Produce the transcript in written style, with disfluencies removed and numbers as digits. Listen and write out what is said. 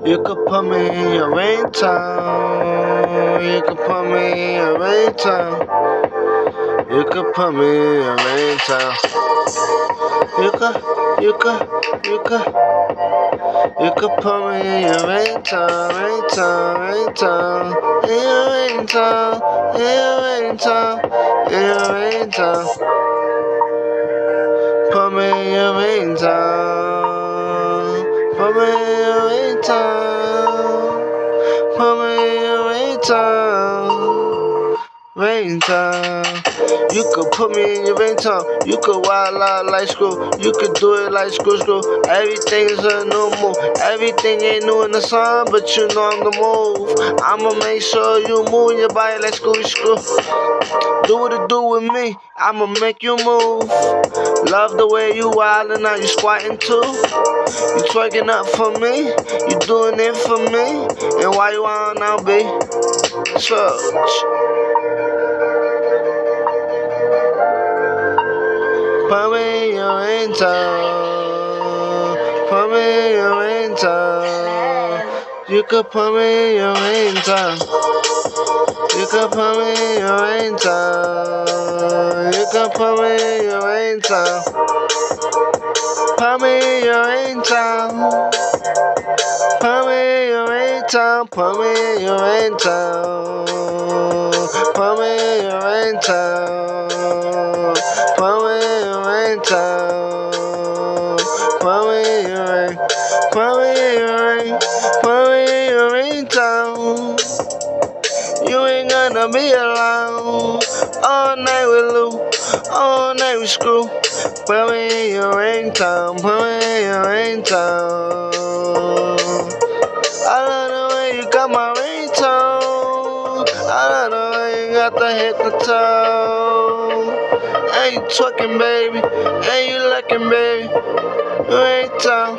You could put me in your ringtone. You could put me in your ringtone. You could put me in your ringtone. You could put me in your ringtone, ringtone. In your ringtone, in your ringtone, in your ringtone. Put me in your ringtone. Put me in your ringtone. Put me in your ringtone. Ringtone. You could put me in your ringtone. You could wild out like screw. You could do it like screw. Everything is a new move. Everything ain't new in the song, but you know I'm the move. I'ma make sure you move your body like screw. Do what it do with me. I'ma make you move. Love the way you wildin' out, you squatting too. You twerking up for me. You doing it for me. And why you on now, B? Church. Put me in your ringtone. Put me in your ringtone. You could put me in your ringtone. You could put me in your ringtone. You could put me in your ringtone. Put me in your ringtone. Put me in your ringtone. Put me in your ringtone. Put me in your ringtone. Put me in your ringtone. Put me in your ring. Put me in your ring. Put me in your ringtone. You ain't gonna be alone. All night with Lou. All night with Screw. Put me in your ringtone. Put me in your ringtone. I love the way you got my ringtone. I love the way you got the hit the toe. Ain't you twerking, baby? Ain't you looking, baby? Ringtone.